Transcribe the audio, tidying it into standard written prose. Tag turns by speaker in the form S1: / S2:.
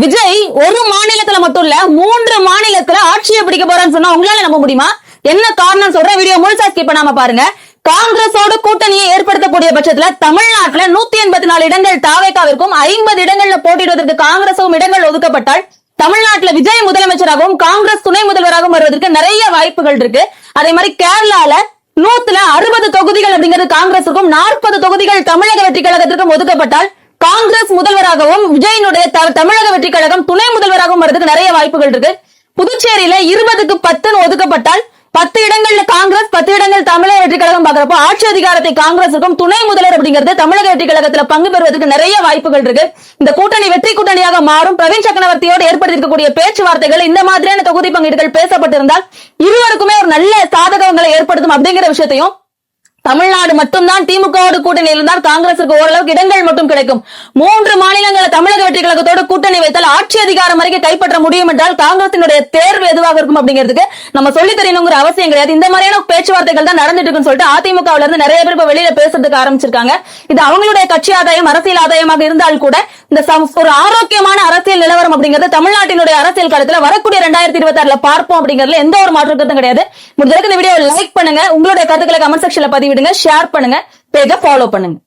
S1: விஜய் ஒரு மாநிலத்துல மட்டும் இல்ல 3 மாநிலத்துல ஆட்சியை பிடிக்க போறான்னு சொன்னா உங்களால நம்ப முடியுமா? என்ன காரணம் சொல்றேன், வீடியோ முழுசா ஸ்கிப் பண்ணாம பாருங்க. காங்கிரஸோட கூட்டணியை ஏற்படுத்தக்கூடிய பட்சத்துல தமிழ்நாட்டுல 184 இடங்கள் தாவேகாவிற்கும் 50 இடங்கள்ல போட்டியிடுவதற்கு காங்கிரசும் இடங்கள் ஒதுக்கப்பட்டால் தமிழ்நாட்டுல விஜய் முதலமைச்சராகவும் காங்கிரஸ் துணை முதல்வராகவும் வருவதற்கு நிறைய வாய்ப்புகள் இருக்கு. அதே மாதிரி கேரளால 160 தொகுதிகள் அப்படிங்கிறது காங்கிரசுக்கும் 40 தொகுதிகள் தமிழக வெற்றி கழகத்திற்கும் ஒதுக்கப்பட்டால் காங்கிரஸ் முதல்வராகவும் விஜயனுடைய தமிழக வெற்றி கழகம் துணை முதல்வராகவும் வருவதற்கு நிறைய வாய்ப்புகள் இருக்கு. புதுச்சேரியில 20க்கு 10 ஒதுக்கப்பட்டால் 10 இடங்கள்ல காங்கிரஸ் 10 இடங்கள் தமிழக வெற்றி கழகம் பாக்குறப்போ ஆட்சி அதிகாரத்தை காங்கிரசுக்கும் துணை முதல்வர் அப்படிங்கிறது தமிழக வெற்றி கழகத்துல பங்கு பெறுவதற்கு நிறைய வாய்ப்புகள் இருக்கு. இந்த கூட்டணி வெற்றி கூட்டணியாக மாறும். பிரவீன் சக்கரவர்த்தியோடு ஏற்படுத்தியிருக்கக்கூடிய பேச்சுவார்த்தைகள் இந்த மாதிரியான தொகுதி பங்கீடுகள் பேசப்பட்டிருந்தால் இருவருக்குமே ஒரு நல்ல சாதகங்களை ஏற்படுத்தும் அப்படிங்கிற விஷயத்தையும், தமிழ்நாடு மட்டும்தான் திமுகவோடு கூட்டணி இருந்தால் காங்கிரசுக்கு ஓரளவுக்கு இடங்கள் மட்டும் கிடைக்கும். 3 மாநிலங்களை தமிழக வெற்றி கழகத்தோடு கூட்டணி வைத்தால் ஆட்சி அதிகாரம் வரைக்கும் கைப்பற்ற முடியும் என்றால் காங்கிரசினுடைய தேர்வு எதுவாக இருக்கும் அப்படிங்கிறதுக்கு நம்ம சொல்லி தெரியணுங்கிற அவசியம் கிடையாது. இந்த மாதிரியான பேச்சுவார்த்தைகள் தான் நடந்துட்டு இருக்குன்னு சொல்லிட்டு அதிமுகவுல இருந்து நிறைய பேர் இப்ப வெளியில பேசுறதுக்கு ஆரம்பிச்சிருக்காங்க. இது அவங்களுடைய கட்சி ஆதாயம், அரசியல் ஆதாயமாக இருந்தால் கூட இந்த ஒரு ஆரோக்கியமான அரசியல் நிலவரம் அப்படிங்கிறது தமிழ்நாட்டினுடைய அரசியல் காலத்துல வரக்கூடிய 2026 பார்ப்போம் அப்படிங்கறதுல எந்த ஒரு மாற்று கருத்தும் கிடையாது. முடிஞ்ச இந்த வீடியோ லைக் பண்ணுங்க, உங்களுடைய கருத்துக்களை கமெண்ட் செக்ஷன்ல பதிவிடுங்க, ஷேர் பண்ணுங்க, பேஜை ஃபாலோ பண்ணுங்க.